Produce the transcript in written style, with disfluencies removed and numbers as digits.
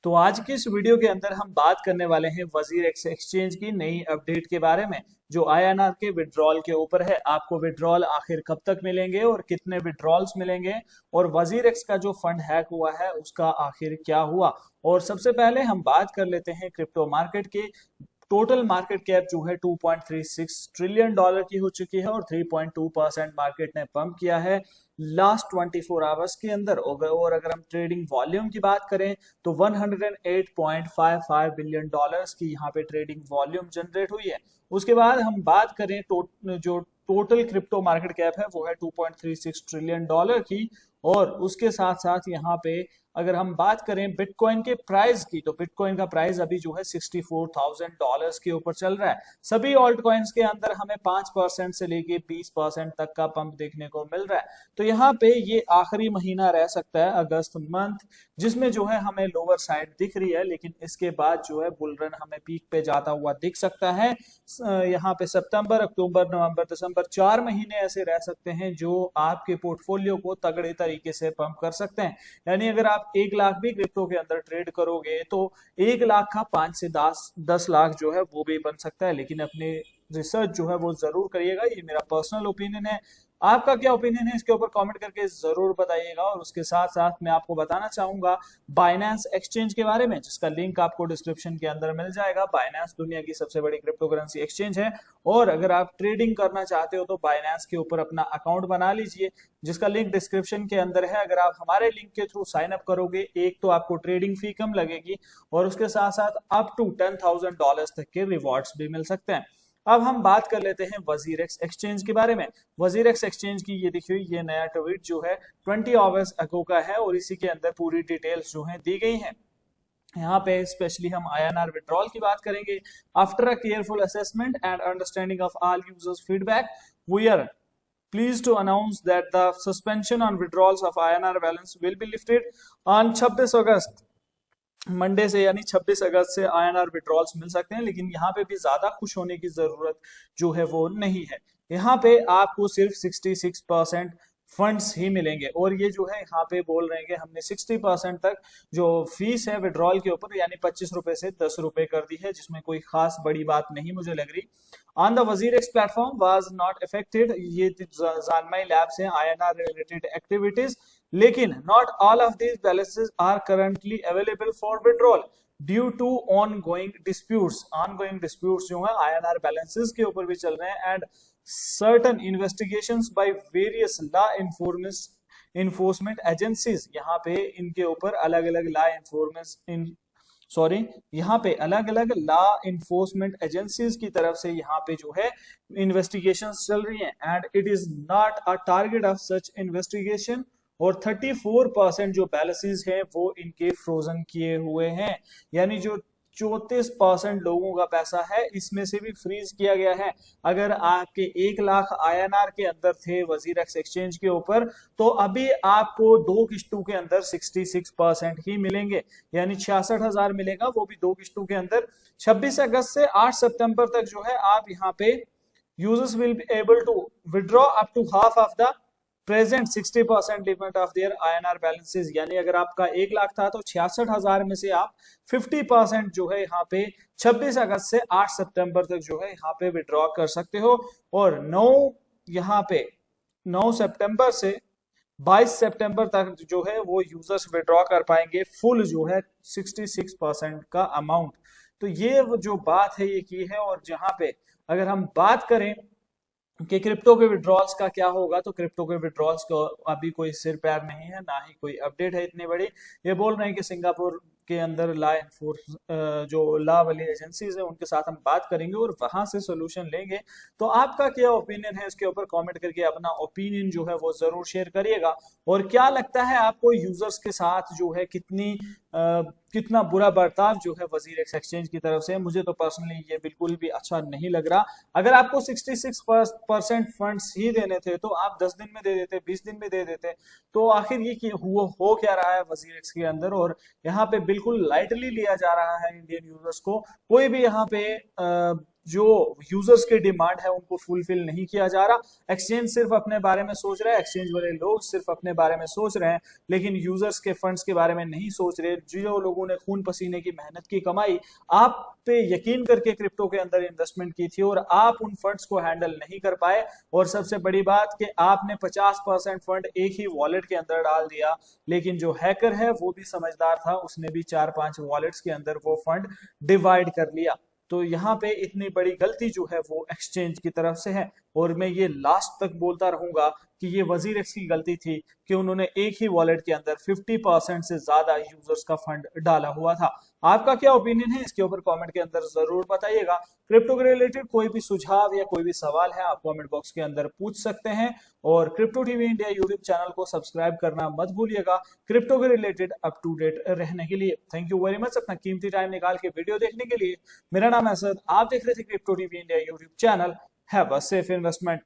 तो आज की इस वीडियो के अंदर हम बात करने वाले हैं वजीर एक्स एक्सचेंज की नई अपडेट के बारे में, जो आईएनआर के विड्रॉल के ऊपर है। आपको विड्रॉल आखिर कब तक मिलेंगे और कितने विड्रॉल्स मिलेंगे, और वजीर एक्स का जो फंड हैक हुआ है उसका आखिर क्या हुआ। और सबसे पहले हम बात कर लेते हैं क्रिप्टो मार्केट की। टोटल मार्केट कैप जो है 2.36 ट्रिलियन डॉलर की हो चुकी है और 3.2% मार्केट ने पंप किया है लास्ट 24 आवर्स के अंदर। और अगर हम ट्रेडिंग वॉल्यूम की बात करें तो 108.55 बिलियन डॉलर्स की यहाँ पे ट्रेडिंग वॉल्यूम जनरेट हुई है। उसके बाद हम बात करें जो टोटल क्रिप्टो मार्केट कैप है वो है 2.36 ट्रिलियन डॉलर की। और उसके साथ साथ यहाँ पे अगर हम बात करें बिटकॉइन के प्राइस की, तो बिटकॉइन का प्राइस अभी जो है $64,000 के ऊपर चल रहा है। सभी ऑल्ट कॉइन्स के अंदर हमें 5% से लेके 20% तक का पंप देखने को मिल रहा है। तो यहाँ पे ये आखिरी महीना रह सकता है अगस्त मंथ, जिसमें जो है हमें लोअर साइड दिख रही है, लेकिन इसके बाद जो है बुल रन हमें पीक पे जाता हुआ दिख सकता है। यहाँ पे सितंबर, अक्टूबर, नवंबर, दिसंबर 4 महीने ऐसे रह सकते हैं जो आपके पोर्टफोलियो को तगड़े तरीके से पंप कर सकते हैं। यानी अगर आप 1 लाख भी क्रिप्टो के अंदर ट्रेड करोगे तो 1 लाख का 5 से 10 लाख जो है वो भी बन सकता है। लेकिन अपने रिसर्च जो है वो जरूर करिएगा, ये मेरा पर्सनल ओपिनियन है। आपका क्या ओपिनियन है इसके ऊपर कमेंट करके जरूर बताइएगा। और उसके साथ साथ मैं आपको बताना चाहूंगा बाइनेंस एक्सचेंज के बारे में, जिसका लिंक आपको डिस्क्रिप्शन के अंदर मिल जाएगा। बाइनेंस दुनिया की सबसे बड़ी क्रिप्टो करेंसी एक्सचेंज है, और अगर आप ट्रेडिंग करना चाहते हो तो बाइनेंस के ऊपर अपना अकाउंट बना लीजिए, जिसका लिंक डिस्क्रिप्शन के अंदर है। अगर आप हमारे लिंक के थ्रू साइन अप करोगे, एक तो आपको ट्रेडिंग फी कम लगेगी और उसके साथ साथ अप टू $10,000 तक के रिवॉर्ड्स भी मिल सकते हैं। अब हम बात कर लेते हैं वजीर एक्स एक्सचेंज के बारे में। वजीर एक्स एक्सचेंज की ये देखिए, ये नया ट्वीट जो है 20 आवर्स अगो का है, और इसी के अंदर पूरी डिटेल्स जो है दी गई हैं। यहाँ पे स्पेशली हम आईएनआर विड्रॉल की बात करेंगे। After a careful assessment and understanding of all users feedback, we are pleased to announce that the suspension on withdrawals of INR balance will be lifted on 26 August, Monday से। यानी 26 अगस्त से INR withdrawals मिल सकते हैं। लेकिन यहाँ पे भी ज्यादा खुश होने की जरूरत जो है वो नहीं है। यहाँ पे आपको सिर्फ 66% फंड्स ही मिलेंगे, और ये जो है यहाँ पे बोल रहे हैं कि हमने 60% तक जो फीस है विड्रॉल के ऊपर, यानी 25 रुपए से 10 रुपए कर दी है, जिसमें कोई खास बड़ी बात नहीं मुझे लग रही। On the Wazir X platform was not affected, ये जानमाई लैब से आईएनआर रिलेटेड एक्टिविटीज, लेकिन not all of these balances are currently available for withdrawal due to ongoing disputes. Ongoing disputes जो है आईएनआर बैलेंसेस के ऊपर भी चल रहे हैं, and certain investigations by various law enforcement agencies। यहाँ पे इनके ऊपर अलग अलग यहाँ पे अलग अलग लॉ इन्फोर्समेंट एजेंसीज की तरफ से यहाँ पे जो है इन्वेस्टिगेशंस चल रही हैं, and it is not a target of such investigation. और 34% जो बैलेंसेस हैं वो इनके फ्रोजन किए हुए हैं, यानी जो 34% लोगों का पैसा है इसमें से भी फ्रीज किया गया है। अगर आपके 1 लाख आईएनआर के अंदर थे वजीर एक्स एक्सचेंज के ऊपर, तो अभी आपको 2 किस्तों के अंदर 66% ही मिलेंगे, यानी 66,000 मिलेगा, वो भी 2 किस्तों के अंदर। 26 अगस्त से 8 सितंबर तक जो है आप यहाँ पे users will be able to withdraw up to half of the present 60% limit of their INR balances. यानी अगर आपका 1 लाख था तो 66,000 में से आप 50% जो है यहाँ पे 26 अगस्त से 8 सितंबर तक जो है यहाँ पे विड्रॉ कर सकते हो। और 9 सितंबर से 22 सितंबर तक जो है वो यूजर्स विड्रॉ कर पाएंगे फुल जो है 66% का अमाउंट। तो ये जो बात है ये की है। और जहां पे अगर हम बात करें कि क्रिप्टो के विड्रॉल्स का क्या होगा, तो क्रिप्टो के विड्रॉल्स को अभी कोई सिर पैर नहीं है, ना ही कोई अपडेट है इतनी बड़ी। ये बोल रहे हैं कि सिंगापुर के अंदर जो लॉ वाली एजेंसीज है उनके साथ हम बात करेंगे और वहां से सोल्यूशन लेंगे। तो आपका क्या ओपिनियन है इसके ऊपर कमेंट करके अपना ओपिनियन जो है वो जरूर शेयर करिएगा। और क्या लगता है आपको यूजर्स के साथ जो है कितना बुरा बर्ताव जो है वजीर एक्स एक्सचेंज की तरफ से? मुझे तो पर्सनली ये बिल्कुल भी अच्छा नहीं लग रहा। अगर आपको 66% फंड्स ही देने थे तो आप 10 दिन में दे देते, 20 दिन में दे देते। तो आखिर ये हो क्या रहा है वजीर एक्स के अंदर? और यहाँ पे बिल्कुल लाइटली लिया जा रहा है इंडियन यूजर्स को। कोई भी यहाँ पे जो यूजर्स की डिमांड है उनको फुलफिल नहीं किया जा रहा। एक्सचेंज सिर्फ अपने बारे में सोच रहे हैं, एक्सचेंज वाले लोग सिर्फ अपने बारे में सोच रहे हैं, लेकिन यूजर्स के फंड्स के बारे में नहीं सोच रहे। जो लोगों ने खून पसीने की मेहनत की कमाई आप पे यकीन करके क्रिप्टो के अंदर इन्वेस्टमेंट की थी और आप उन फंड्स को हैंडल नहीं कर पाए, और सबसे बड़ी बात कि आपने 50% फंड एक ही वॉलेट के अंदर डाल दिया, लेकिन जो हैकर है वो भी समझदार था, उसने भी 4-5 वॉलेट्स के अंदर वो फंड डिवाइड कर लिया। तो यहाँ पे इतनी बड़ी गलती जो है वो एक्सचेंज की तरफ से है, और मैं ये लास्ट तक बोलता रहूंगा कि ये वजीर की गलती थी कि उन्होंने एक ही वॉलेट के अंदर 50% से ज्यादा यूजर्स का फंड डाला हुआ था। आपका क्या ओपिनियन है इसके ऊपर कमेंट के अंदर जरूर बताइएगा। क्रिप्टो के रिलेटेड कोई भी सुझाव या कोई भी सवाल है आप कमेंट बॉक्स के अंदर पूछ सकते हैं, और crypto TV India YouTube channel को सब्सक्राइब करना मत भूलिएगा क्रिप्टो के रिलेटेड अप टू डेट रहने के लिए। थैंक यू वेरी मच अपना कीमती टाइम निकाल के वीडियो देखने के लिए। मेरा नाम है असद, आप देख रहे थे crypto TV India YouTube channel. Have a safe investment.